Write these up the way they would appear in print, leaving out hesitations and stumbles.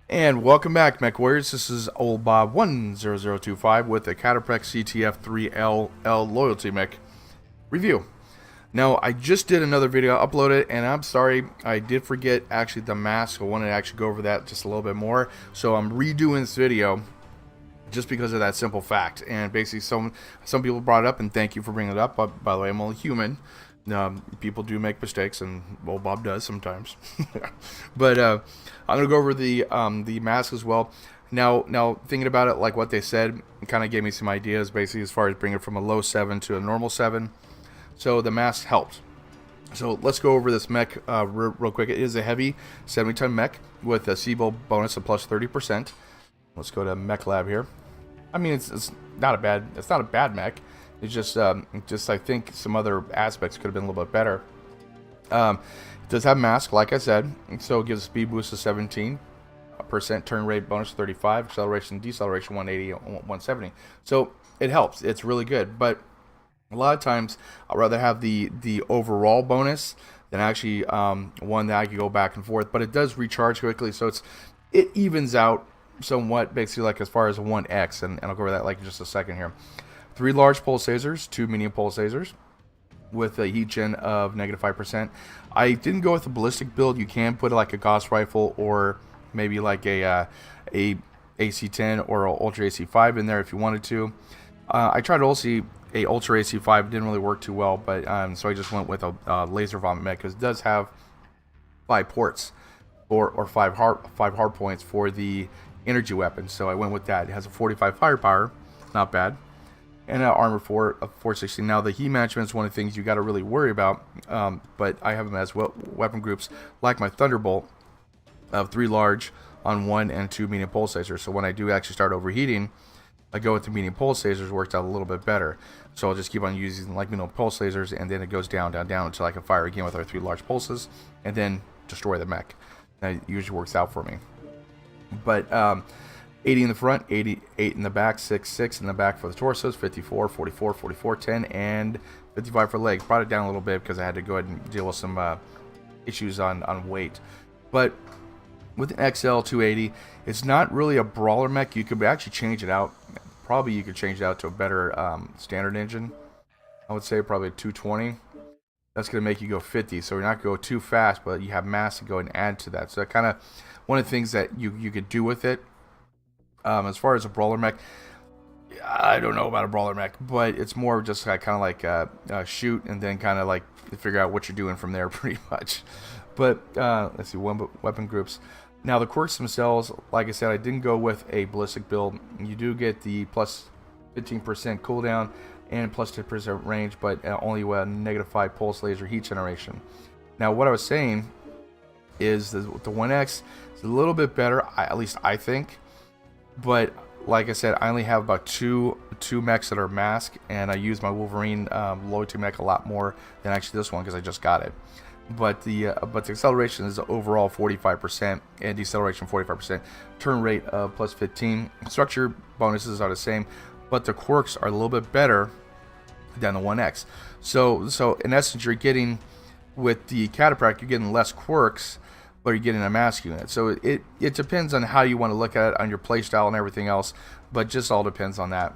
And welcome back, Mech Warriors. This is Old Bob 10025 with the Cataphract CTF-3L Loyalty Mech review. Now, I just did another video, uploaded it, and I'm sorry, I did forget actually the MASC. I wanted to actually go over that just a little bit more. So I'm redoing this video just because of that simple fact. And basically, some people brought it up, and thank you for bringing it up. But by the way, I'm only human. People do make mistakes, and well, Bob does sometimes. But I'm gonna go over the MASC as well. Now thinking about it, like what they said, it kind of gave me some ideas, basically as far as bringing it from a low 7 to a normal 7. So the MASC helped. So let's go over this mech real quick. It is a heavy 70-ton mech with a Seabolt bonus of plus 30%. Let's go to Mech Lab here. I mean, it's not a bad mech. It's just I think some other aspects could have been a little bit better. It does have MASC, like I said, so it gives a speed boost of 17%, turn rate bonus 35, acceleration, deceleration 180, 170. So it helps. It's really good. But a lot of times, I'd rather have the overall bonus than actually one that I could go back and forth. But it does recharge quickly, so it evens out somewhat, basically, like as far as a 1x, and I'll go over that like in just a second here. 3 large pulse lasers, 2 medium pulse lasers, with a heat gen of -5%. I didn't go with a ballistic build. You can put like a Gauss rifle or maybe like a AC-10 or an Ultra AC-5 in there if you wanted to. I tried also a Ultra AC-5, didn't really work too well, but so I just went with a laser vomit mech because it does have 5 ports or 5 hard points for the energy weapon. So I went with that. It has a 45 firepower, not bad. And an armor for a 460. Now the heat management is one of the things you got to really worry about, but I have them as well, weapon groups like my Thunderbolt of 3 large on 1 and 2 medium pulse lasers. So when I do actually start overheating, I go with the medium pulse lasers, worked out a little bit better. So I'll just keep on using like medium pulse lasers, and then it goes down until I can fire again with our 3 large pulses and then destroy the mech. That usually works out for me. But 80 in the front, 88 in the back, 6 in the back for the torsos, 54, 44, 44, 10, and 55 for legs. Brought it down a little bit because I had to go ahead and deal with some issues on weight. But with an XL 280, it's not really a brawler mech. You could actually change it out. Probably you could change it out to a better standard engine. I would say probably a 220. That's going to make you go 50, so you're not going to go too fast, but you have mass to go and add to that. So that kind of one of the things that you could do with it. As far as a brawler mech, I don't know about a brawler mech, but it's more just kind of like shoot and then kind of like figure out what you're doing from there, pretty much. But let's see, weapon groups. Now the quirks themselves, like I said, I didn't go with a ballistic build. You do get the plus 15% cooldown and plus 10% range, but only with a -5 pulse laser heat generation. Now what I was saying is the 1X is a little bit better, at least I think. But like I said, I only have about two mechs that are MASC, and I use my Wolverine loyalty mech a lot more than actually this one because I just got it. But the acceleration is overall 45% and deceleration 45%. Turn rate of plus 15. Structure bonuses are the same, but the quirks are a little bit better than the 1X. So in essence, you're getting with the Cataphract, you're getting less quirks, but you're getting a MASC unit. So it depends on how you want to look at it on your playstyle and everything else, but just all depends on that.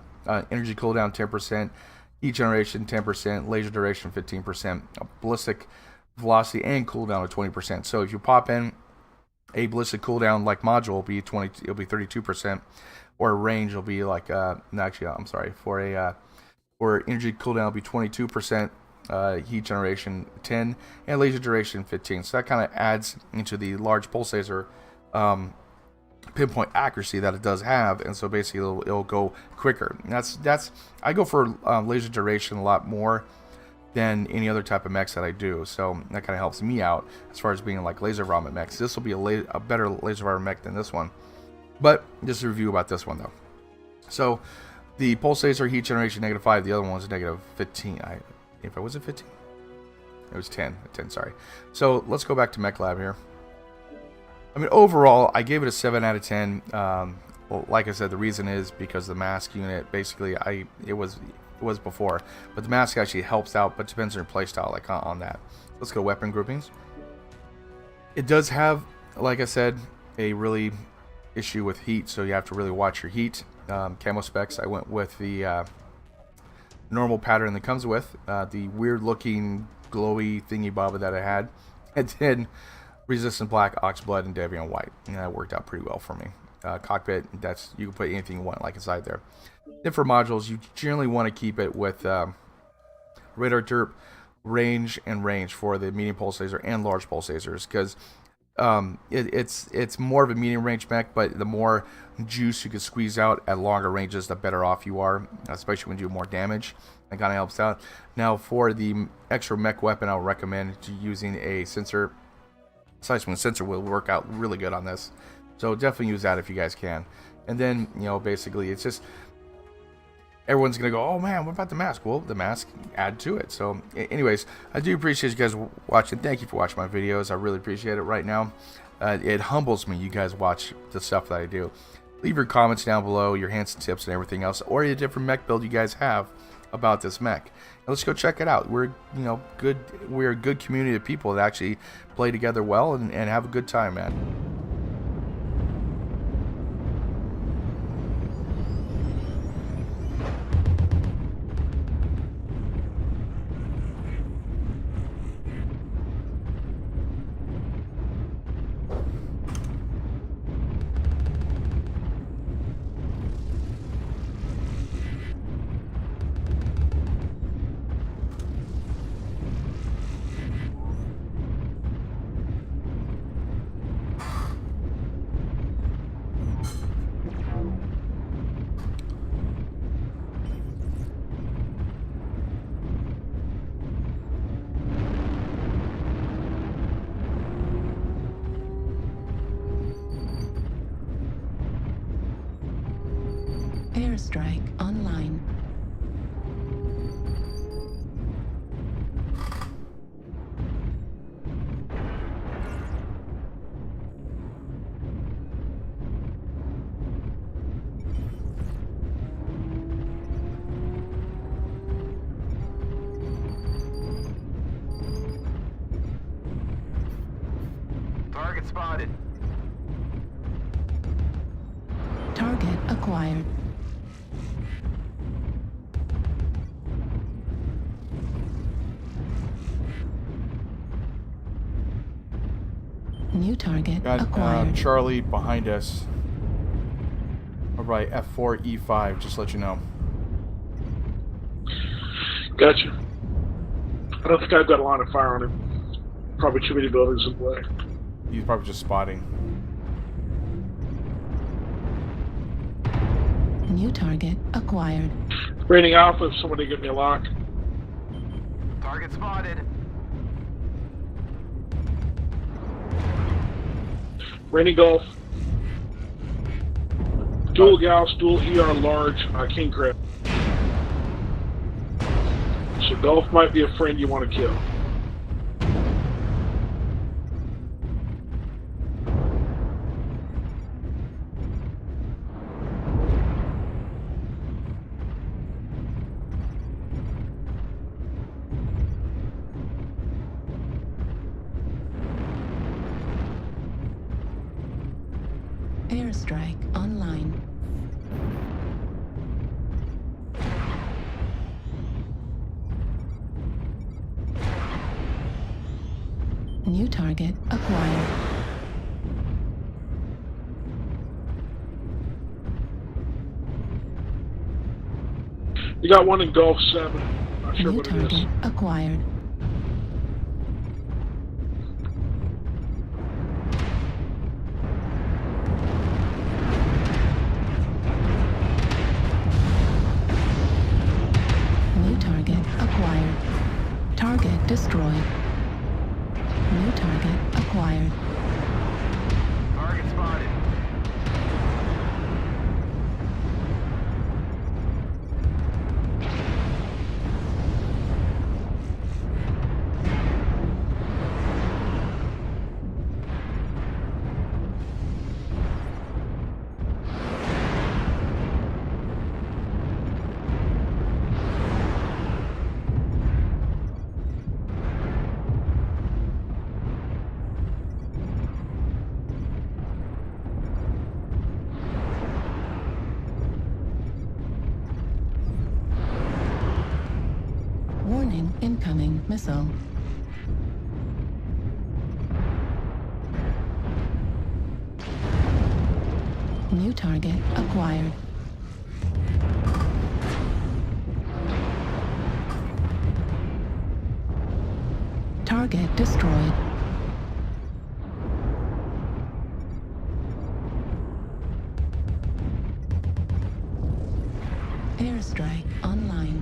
Energy cooldown 10%, heat generation 10%, laser duration 15%, ballistic velocity and cooldown of 20%. So if you pop in a ballistic cooldown like module, it'll be 32%, or range will be like actually I'm sorry, for energy cooldown will be 22%. Heat generation 10 and laser duration 15. So that kind of adds into the large pulse laser pinpoint accuracy that it does have, and so basically it'll go quicker. And that's I go for laser duration a lot more than any other type of mechs that I do. So that kind of helps me out as far as being like laser vomit mechs. This will be a better laser vomit mech than this one. But just a review about this one though. So the pulse laser heat generation -5. The other one was -15. If it was 15, it was 10, sorry. So let's go back to Mech Lab here. I mean, overall, I gave it a 7 out of 10. Well, like I said, the reason is because the MASC unit, basically, it was before, but the MASC actually helps out, but depends on your playstyle, like on that. Let's go weapon groupings. It does have, like I said, a really issue with heat, so you have to really watch your heat. Camo specs, I went with the normal pattern that comes with the weird looking glowy thingy bobba that I had, and then resistant black, oxblood, and Deviant white, and that worked out pretty well for me. Cockpit, that's, you can put anything you want like inside there. Then for modules, you generally want to keep it with radar derp, range, and range for the medium pulse laser and large pulse lasers, because it's more of a medium range mech, but the more juice you can squeeze out at longer ranges, the better off you are, especially when you do more damage. That kind of helps out. Now for the extra mech weapon, I would recommend using a sensor. Side swing sensor will work out really good on this, so definitely use that if you guys can. And then, you know, basically it's just, everyone's gonna go, oh man, what about the MASC? Well, the MASC, add to it. So anyways, I do appreciate you guys watching. Thank you for watching my videos. I really appreciate it right now. It humbles me you guys watch the stuff that I do. Leave your comments down below, your hints and tips and everything else, or your different mech build you guys have about this mech. And let's go check it out. We're, you know, we're a good community of people that actually play together well and have a good time, man. Airstrike online. Target spotted. Target acquired. New target Got acquired. Charlie behind us. Alright, F4, E5, just let you know. Gotcha. I don't think I've got a line of fire on him. Probably too many buildings in play. He's probably just spotting. New target acquired. Raining Alpha, if somebody give me a lock. Target spotted. Raining Golf. Dual Gauss, dual ER large, King Crab. So Golf might be a friend you want to kill. Airstrike online. New target acquired. You got one in Golf 7. Not sure New what it target is. acquired. New target acquired. Target destroyed. New target acquired. Target spotted. Warning, incoming missile. New target acquired. Target destroyed. Airstrike online.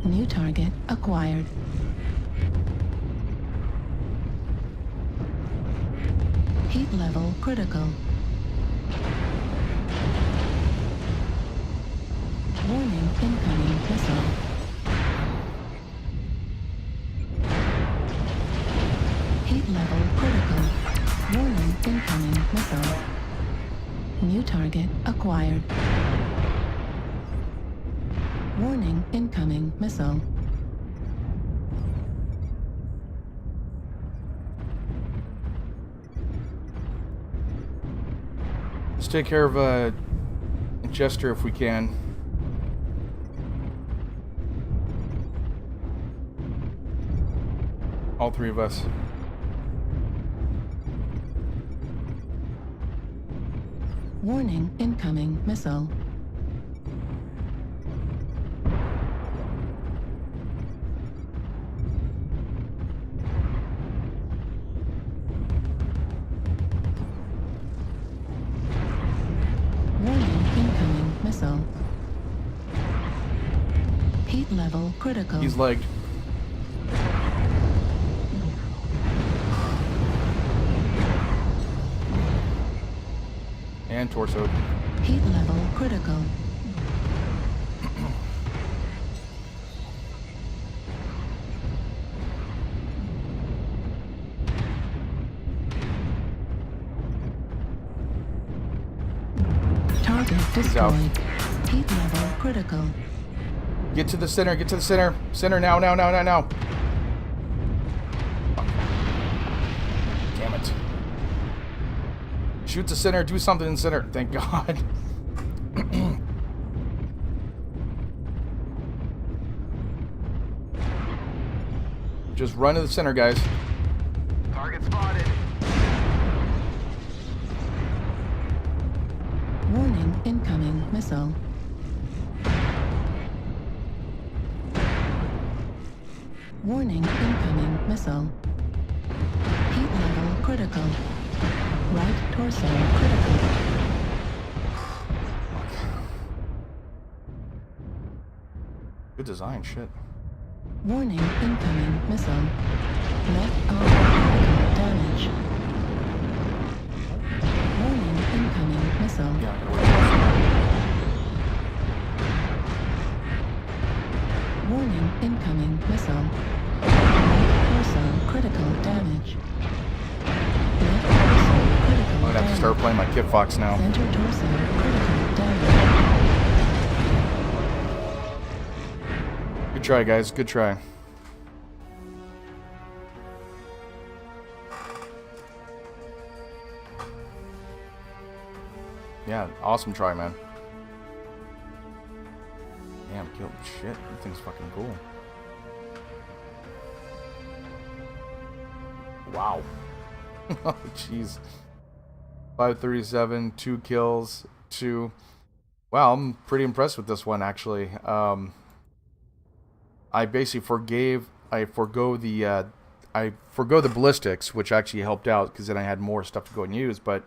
New target acquired. Heat level critical. Warning, incoming missile. Heat level critical. Warning, incoming missile. New target acquired. Warning, incoming missile. Let's take care of Jester if we can. All three of us. Warning, incoming missile. Warning, incoming missile. Heat level critical. He's legged. And torso. Heat level critical. Target destroyed. Heat level critical. Get to the center, get to the center. Center now, now, now, now, now. Damn it. Shoot the center, do something in the center. Thank God. Just run to the center, guys. Target spotted. Warning, incoming missile. Warning, incoming missile. Heat level critical. Right torso critical. Good design, shit. Warning, incoming missile. Mech critical damage. Warning, incoming missile. Yeah, I gotta wait. Warning, incoming missile. Right torso critical damage. Left torso critical I'm gonna have to start playing my Kit Fox now. Center torso critical damage. Good try, guys. Good try. Yeah, awesome try, man. Damn, killed shit. That thing's fucking cool. Wow. Oh, jeez. 537, 2 kills, 2. Wow, I'm pretty impressed with this one, actually. I basically forgo the ballistics, which actually helped out because then I had more stuff to go and use. But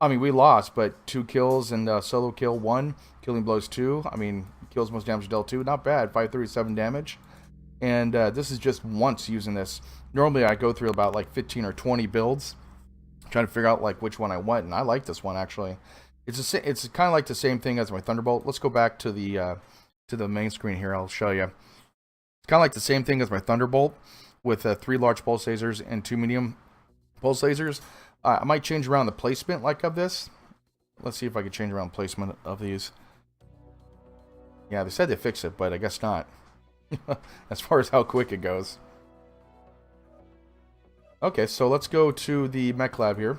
I mean, we lost, but 2 kills and solo kill 1, killing blows 2. I mean, kills most damage dealt 2, not bad. 537 damage, and this is just once using this. Normally, I go through about like 15 or 20 builds, trying to figure out like which one I want, and I like this one actually. It's kind of like the same thing as my Thunderbolt. Let's go back to the main screen here. I'll show you. It's kind of like the same thing as my Thunderbolt with 3 large pulse lasers and 2 medium pulse lasers. I might change around the placement like of this. Let's see if I can change around placement of these. Yeah, they said they fixed it, but I guess not. as far as how quick it goes. Okay, so let's go to the mech lab here.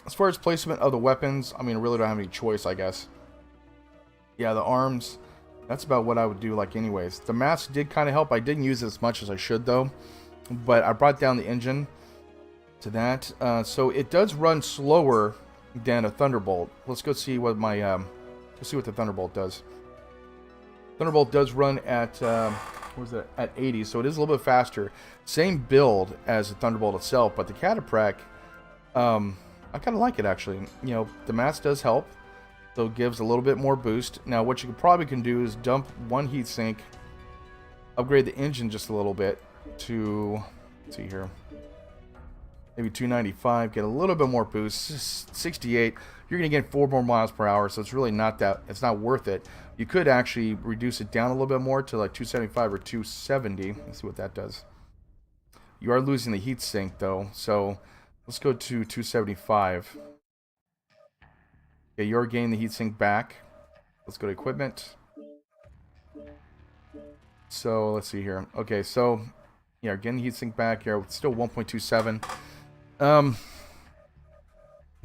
As far as placement of the weapons, I mean, I really don't have any choice, I guess. Yeah, the arms, that's about what I would do like anyways. The MASC did kind of help. I didn't use it as much as I should though, but I brought down the engine to that. So it does run slower than a Thunderbolt. Let's go see what my let's see what the Thunderbolt does. Thunderbolt does run at what was it, at 80, so it is a little bit faster. Same build as the Thunderbolt itself, but the Cataphract, I kind of like it actually. You know, the MASC does help, so it gives a little bit more boost. Now, what you probably can do is dump one heatsink, upgrade the engine just a little bit to, let's see here, maybe 295, get a little bit more boost. 68, you're gonna get 4 more miles per hour, so it's really not that, it's not worth it. You could actually reduce it down a little bit more to like 275 or 270. Let's see what that does. You are losing the heatsink though, so let's go to 275. Okay, you're gaining the heatsink back. Let's go to equipment. So let's see here. Okay, so yeah, getting the heatsink back here. It's still 1.27.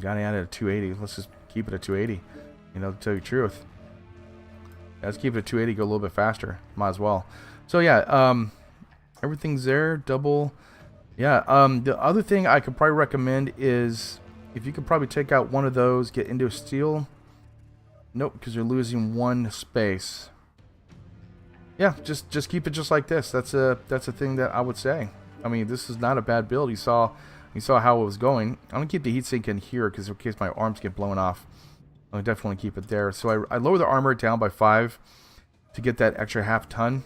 Gotta add it at 280. Let's just keep it at 280. You know, to tell you the truth. Let's keep it at 280. Go a little bit faster. Might as well. So yeah, everything's there. Double. Yeah. The other thing I could probably recommend is if you could probably take out one of those, get into steel. Nope, because you're losing one space. Yeah, just keep it just like this. That's a thing that I would say. I mean, this is not a bad build. You saw how it was going. I'm gonna keep the heatsink in here because in case my arms get blown off, I'll definitely keep it there. So I lower the armor down by 5 to get that extra half ton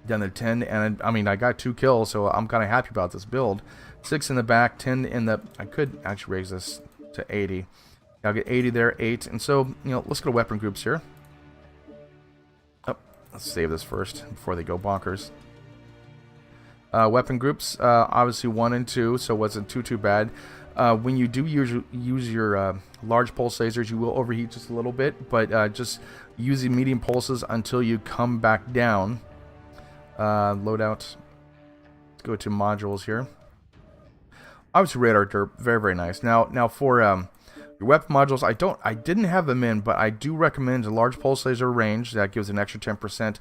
down to 10. And I mean, I got 2 kills, so I'm kind of happy about this build. 6 in the back, 10 in the. I could actually raise this to 80. I'll get 80 there, 8. And so, you know, let's go to weapon groups here. Oh, let's save this first before they go bonkers. Weapon groups, obviously 1 and 2, so it wasn't too bad. When you do use your large pulse lasers, you will overheat just a little bit, but just using medium pulses until you come back down. Loadout. Let's go to modules here. Obviously radar derp, very nice. Now for your weapon modules, I didn't have them in, but I do recommend a large pulse laser range that gives an extra 10%,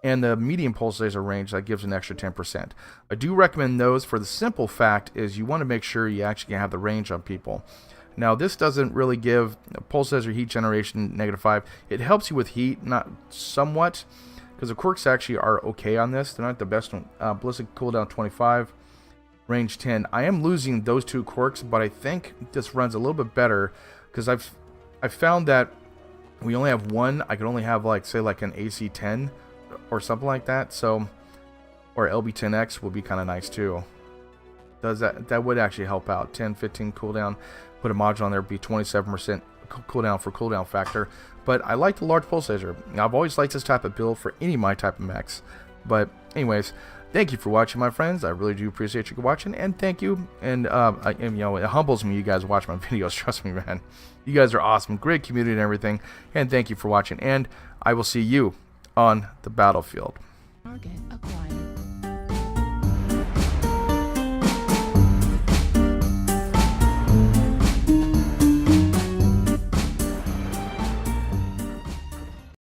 and the medium pulse laser range that gives an extra 10%. I do recommend those for the simple fact is you want to make sure you actually have the range on people. Now this doesn't really give pulse laser heat generation -5. It helps you with heat, not somewhat, because the quirks actually are okay on this. They're not the best one. Ballistic cooldown 25. Range 10. I am losing those 2 quirks, but I think this runs a little bit better because I've found that we only have one. I could only have like say like an AC 10 or something like that. So, or LB10X would be kind of nice too. Does that would actually help out. 10, 15 cooldown. Put a module on there, be 27% cooldown for cooldown factor. But I like the large pulse laser. Now, I've always liked this type of build for any of my type of mechs. But anyways. Thank you for watching, my friends. I really do appreciate you watching, and thank you. And you know, it humbles me you guys watch my videos. Trust me, man. You guys are awesome, great community and everything. And thank you for watching. And I will see you on the battlefield. Target acquired.